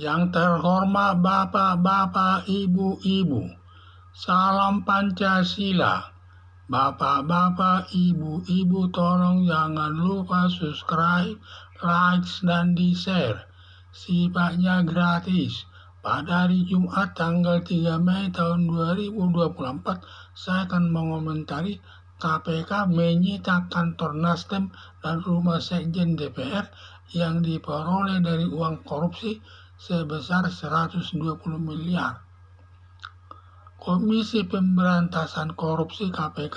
Yang terhormat Bapak-bapak, Ibu-ibu, salam Pancasila. Bapak-bapak, Ibu-ibu, tolong jangan lupa subscribe, like, dan di-share. Sifatnya gratis. Pada hari Jumat tanggal 3 Mei tahun 2024, saya akan mengomentari KPK menyita kantor Nasdem dan rumah Sekjen DPR yang diperoleh dari uang korupsi sebesar 120 miliar. Komisi Pemberantasan Korupsi KPK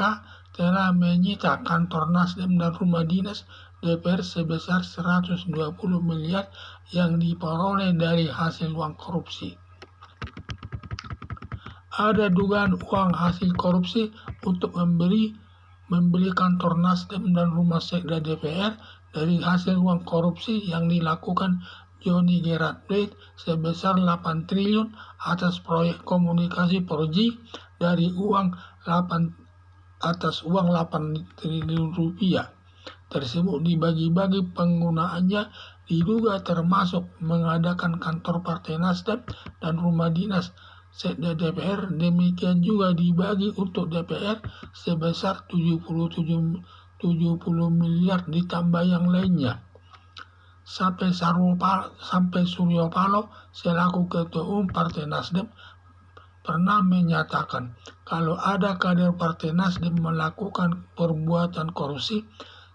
telah menyita kantor Nasdem dan rumah dinas DPR sebesar 120 miliar yang diperoleh dari hasil uang korupsi. Ada dugaan uang hasil korupsi untuk membeli kantor Nasdem dan rumah sekda DPR dari hasil uang korupsi yang dilakukan Johnny Gerard Plate sebesar 8 triliun atas proyek komunikasi 4G dari uang 8 triliun rupiah tersebut dibagi-bagi penggunaannya diduga termasuk mengadakan kantor Partai Nasdem dan rumah dinas sekda DPR. Demikian juga dibagi untuk DPR sebesar 70 miliar ditambah yang lainnya. Sampai Suryo Paloh selaku Ketua Umum Partai Nasdem pernah menyatakan kalau ada kader Partai Nasdem melakukan perbuatan korupsi,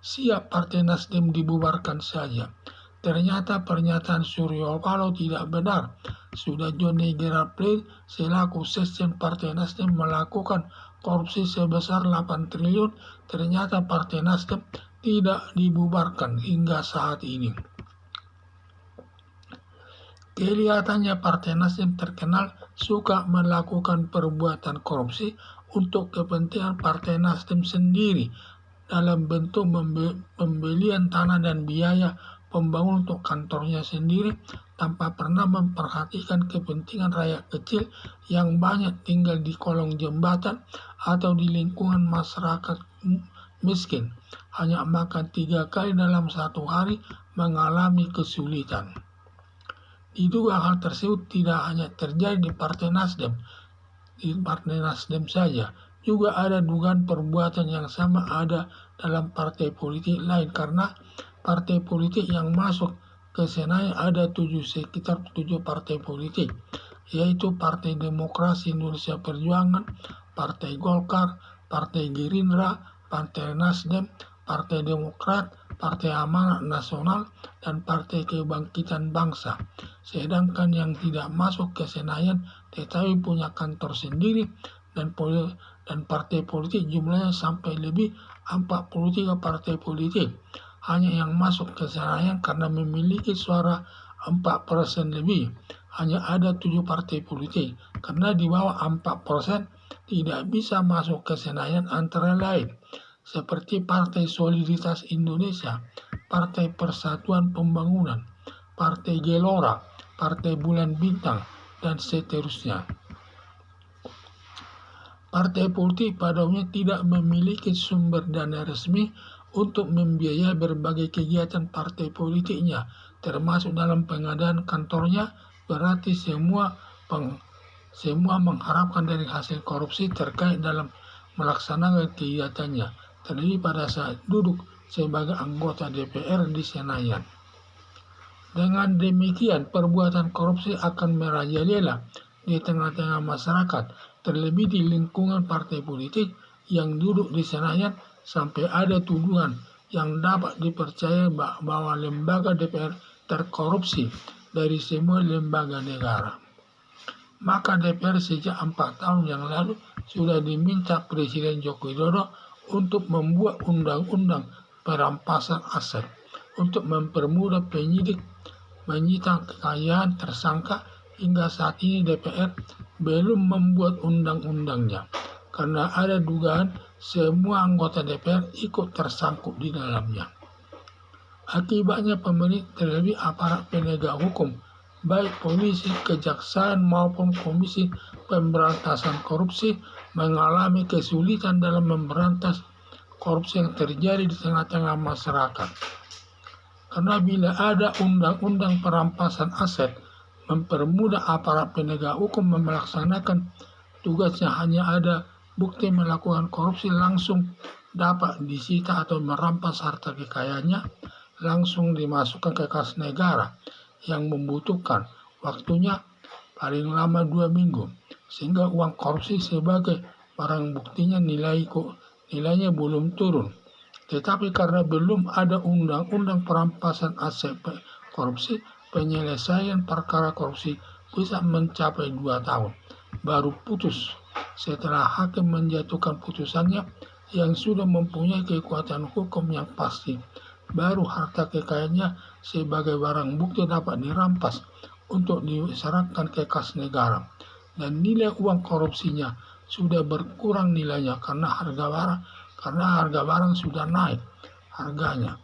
siap Partai Nasdem dibubarkan saja. Ternyata pernyataan Suryo Paloh tidak benar. Sudah Johnny Gerard Plate selaku Sekjen Partai Nasdem melakukan korupsi sebesar 8 triliun, ternyata Partai Nasdem tidak dibubarkan hingga saat ini. Kelihatannya Partai Nasdem terkenal suka melakukan perbuatan korupsi untuk kepentingan Partai Nasdem sendiri dalam bentuk pembelian tanah dan biaya pembangunan untuk kantornya sendiri tanpa pernah memperhatikan kepentingan rakyat kecil yang banyak tinggal di kolong jembatan atau di lingkungan masyarakat miskin, hanya makan 3 kali dalam satu hari mengalami kesulitan. Diduga hal tersebut tidak hanya terjadi di Partai Nasdem saja, juga ada dugaan perbuatan yang sama ada dalam partai politik lain, karena partai politik yang masuk ke Senayan ada sekitar 7 partai politik, yaitu Partai Demokrasi Indonesia Perjuangan, Partai Golkar, Partai Gerindra, Partai Nasdem, Partai Demokrat, Partai Amanat Nasional, dan Partai Kebangkitan Bangsa. Sedangkan yang tidak masuk ke Senayan tetapi punya kantor sendiri dan partai politik jumlahnya sampai lebih 43 partai politik. Hanya yang masuk ke Senayan karena memiliki suara 4% lebih. Hanya ada 7 partai politik. Karena di bawah 4% tidak bisa masuk ke Senayan, antara lain seperti Partai Solidaritas Indonesia, Partai Persatuan Pembangunan, Partai Gelora, Partai Bulan Bintang, dan seterusnya. Partai politik pada umumnya tidak memiliki sumber dana resmi untuk membiayai berbagai kegiatan partai politiknya, termasuk dalam pengadaan kantornya. Berarti semua mengharapkan dari hasil korupsi terkait dalam melaksanakan kegiatannya, terlebih pada saat duduk sebagai anggota DPR di Senayan. Dengan demikian, perbuatan korupsi akan merajalela di tengah-tengah masyarakat, terlebih di lingkungan partai politik yang duduk di Senayan, sampai ada tuduhan yang dapat dipercaya bahwa lembaga DPR terkorupsi dari semua lembaga negara. Maka DPR sejak 4 tahun yang lalu sudah diminta Presiden Joko Widodo untuk membuat undang-undang perampasan aset untuk mempermudah penyidik menyita kekayaan tersangka. Hingga saat ini DPR belum membuat undang-undangnya karena ada dugaan semua anggota DPR ikut tersangkut di dalamnya. Akibatnya pemerintah, terlebih aparat penegak hukum, baik polisi, kejaksaan maupun Komisi Pemberantasan Korupsi, mengalami kesulitan dalam memberantas korupsi yang terjadi di tengah-tengah masyarakat. Karena bila ada undang-undang perampasan aset, mempermudah aparat penegak hukum melaksanakan tugasnya. Hanya ada bukti melakukan korupsi langsung dapat disita atau merampas harta kekayaannya, langsung dimasukkan ke kas negara yang membutuhkan. Waktunya paling lama 2 minggu, sehingga uang korupsi sebagai barang buktinya nilainya belum turun. Tetapi karena belum ada undang-undang perampasan aset korupsi, penyelesaian perkara korupsi bisa mencapai 2 tahun. Baru putus setelah hakim menjatuhkan putusannya yang sudah mempunyai kekuatan hukum yang pasti. Baru harta kekayaannya sebagai barang bukti dapat dirampas untuk diserahkan ke kas negara. Dan nilai uang korupsinya sudah berkurang nilainya karena harga barang sudah naik harganya.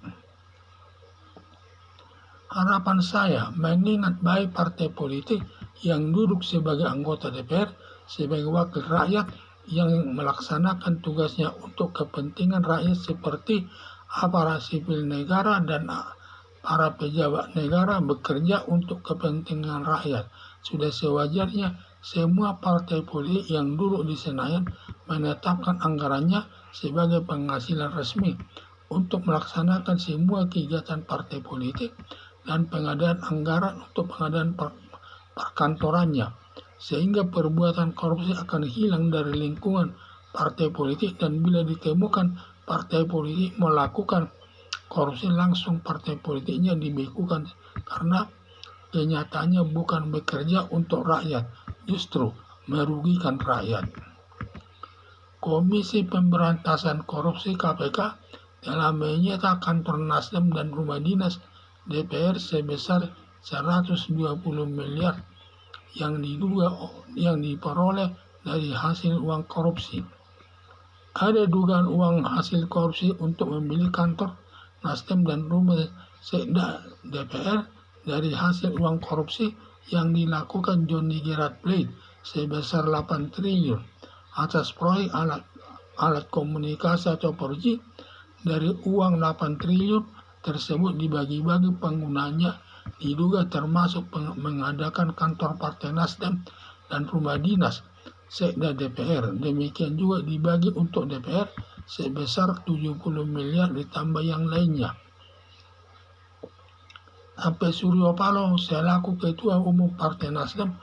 Harapan saya mengingat baik partai politik yang duduk sebagai anggota DPR, sebagai wakil rakyat yang melaksanakan tugasnya untuk kepentingan rakyat seperti aparat sipil negara dan para pejabat negara bekerja untuk kepentingan rakyat. Sudah sewajarnya semua partai politik yang duduk di Senayan menetapkan anggarannya sebagai penghasilan resmi untuk melaksanakan semua kegiatan partai politik dan pengadaan anggaran untuk pengadaan perkantorannya, sehingga perbuatan korupsi akan hilang dari lingkungan partai politik. Dan bila ditemukan partai politik melakukan korupsi, langsung partai politiknya dibekukan, karena kenyataannya bukan bekerja untuk rakyat, justru merugikan rakyat. Komisi Pemberantasan Korupsi KPK telah menyita kantor Nasdem dan rumah dinas DPR sebesar 120 miliar yang diperoleh dari hasil uang korupsi. Ada dugaan uang hasil korupsi untuk membeli kantor Nasdem dan rumah sekda DPR dari hasil uang korupsi yang dilakukan Johnny Gerard Plate sebesar 8 triliun atas proyek alat komunikasi atau 4G. Dari uang 8 triliun tersebut dibagi-bagi penggunanya diduga termasuk mengadakan kantor Partai Nasdem dan rumah dinas sekda DPR. Demikian juga dibagi untuk DPR sebesar 70 miliar ditambah yang lainnya. Sampai Suryo Paloh selaku Ketua Umum Partai Nasdem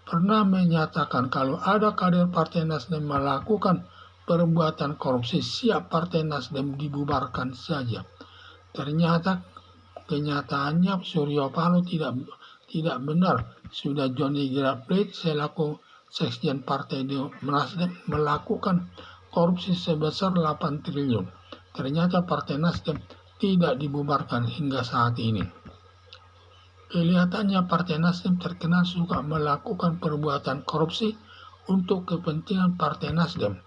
pernah menyatakan kalau ada kader Partai Nasdem melakukan perbuatan korupsi, siap Partai Nasdem dibubarkan saja. Ternyata kenyataannya Suryo Paloh tidak benar. Sudah Johnny Gerard Plate selaku Sekjen Partai Nasdem melakukan korupsi sebesar 8 triliun. Ternyata Partai Nasdem tidak dibubarkan hingga saat ini. Kelihatannya Partai Nasdem terkenal suka melakukan perbuatan korupsi untuk kepentingan Partai Nasdem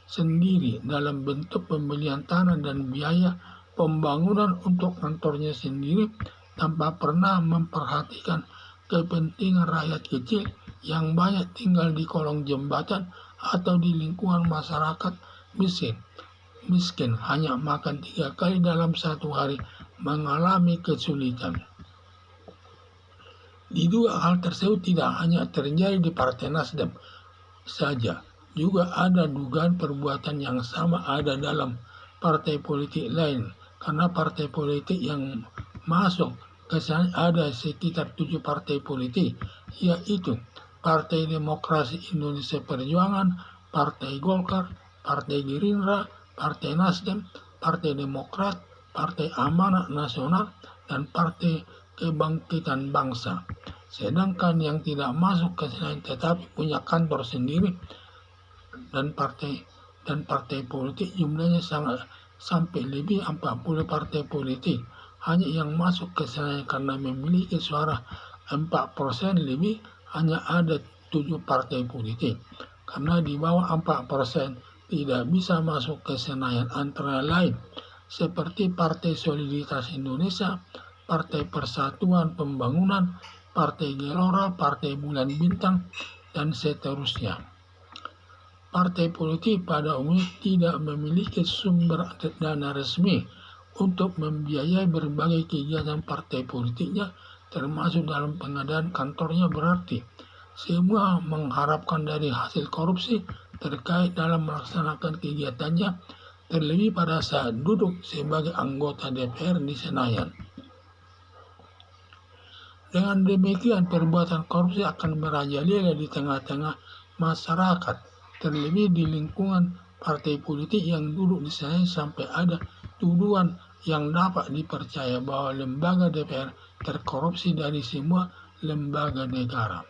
sendiri dalam bentuk pembelian tanah dan biaya pembangunan untuk kantornya sendiri, tanpa pernah memperhatikan kepentingan rakyat kecil yang banyak tinggal di kolong jembatan atau di lingkungan masyarakat miskin hanya makan 3 kali dalam satu hari mengalami kesulitan. Diduga hal tersebut tidak hanya terjadi di Partai Nasdem saja, juga ada dugaan perbuatan yang sama ada dalam partai politik lain, karena partai politik yang masuk ke sana ada sekitar 7 partai politik, yaitu Partai Demokrasi Indonesia Perjuangan, Partai Golkar, Partai Gerindra, Partai Nasdem, Partai Demokrat, Partai Amanat Nasional, dan Partai Kebangkitan Bangsa. Sedangkan yang tidak masuk ke sana tetapi punya kantor sendiri dan partai politik jumlahnya sampai lebih 40 partai politik. Hanya yang masuk ke sana karena memiliki suara 4% lebih hanya ada 7 partai politik. Karena di bawah 4% tidak bisa masuk ke Senayan, antara lain seperti Partai Solidaritas Indonesia, Partai Persatuan Pembangunan, Partai Gelora, Partai Bulan Bintang, dan seterusnya. Partai politik pada umumnya tidak memiliki sumber dana resmi untuk membiayai berbagai kegiatan partai politiknya termasuk dalam pengadaan kantornya, berarti semua mengharapkan dari hasil korupsi terkait dalam melaksanakan kegiatannya, terlebih pada saat duduk sebagai anggota DPR di Senayan. Dengan demikian, perbuatan korupsi akan merajalela di tengah-tengah masyarakat, terlebih di lingkungan partai politik yang duduk di sana, sampai ada tuduhan yang dapat dipercaya bahwa lembaga DPR terkorupsi dari semua lembaga negara.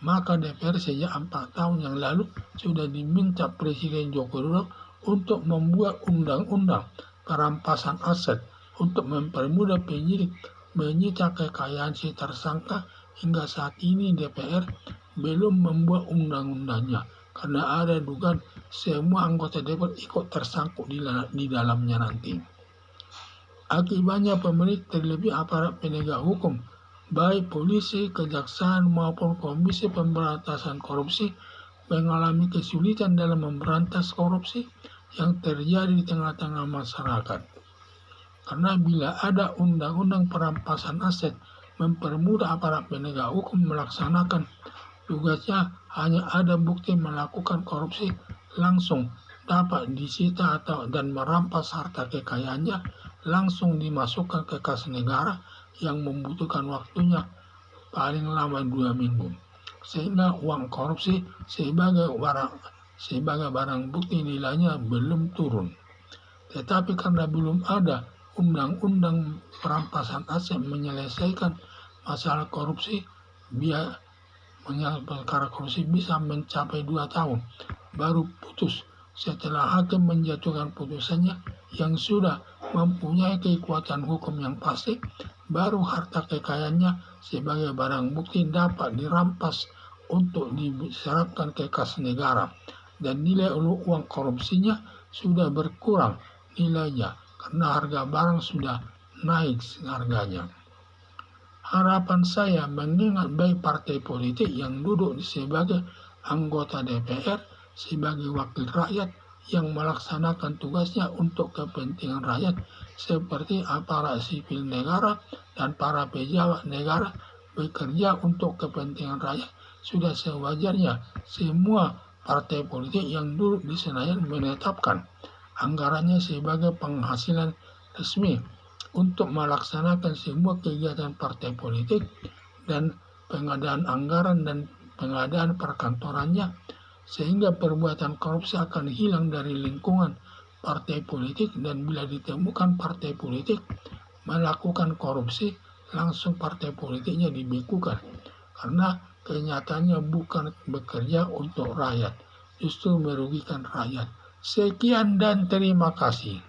Maka DPR sejak 4 tahun yang lalu sudah diminta Presiden Joko Widodo untuk membuat undang-undang perampasan aset untuk mempermudah penyidik menyita kekayaan si tersangka. Hingga saat ini DPR belum membuat undang-undangnya karena ada dugaan semua anggota DPR ikut tersangkut di dalamnya nanti. Akibatnya pemerintah, terlebih aparat penegak hukum, baik polisi, kejaksaan maupun Komisi Pemberantasan Korupsi, mengalami kesulitan dalam memberantas korupsi yang terjadi di tengah-tengah masyarakat. Karena bila ada undang-undang perampasan aset mempermudah aparat penegak hukum melaksanakan tugasnya, hanya ada bukti melakukan korupsi langsung dapat disita dan merampas harta kekayaannya langsung dimasukkan ke kas negara yang membutuhkan waktunya paling lama 2 minggu. Sehingga uang korupsi sebagai barang bukti nilainya belum turun. Tetapi karena belum ada undang-undang perampasan aset menyelesaikan masalah korupsi, perkara korupsi bisa mencapai 2 tahun baru putus. Setelah hakim menjatuhkan putusannya yang sudah mempunyai kekuatan hukum yang pasti, baru harta kekayaannya sebagai barang bukti dapat dirampas untuk diserahkan ke kas negara, dan nilai uang korupsinya sudah berkurang nilainya karena harga barang sudah naik harganya. Harapan saya, mengingat baik partai politik yang duduk sebagai anggota DPR sebagai wakil rakyat yang melaksanakan tugasnya untuk kepentingan rakyat, seperti aparat sipil negara dan para pejabat negara bekerja untuk kepentingan rakyat, sudah sewajarnya semua partai politik yang duduk di Senayan menetapkan anggarannya sebagai penghasilan resmi untuk melaksanakan semua kegiatan partai politik dan pengadaan anggaran dan pengadaan perkantorannya, sehingga perbuatan korupsi akan hilang dari lingkungan partai politik. Dan bila ditemukan partai politik melakukan korupsi, langsung partai politiknya dibekukan, karena kenyataannya bukan bekerja untuk rakyat, justru merugikan rakyat. Sekian dan terima kasih.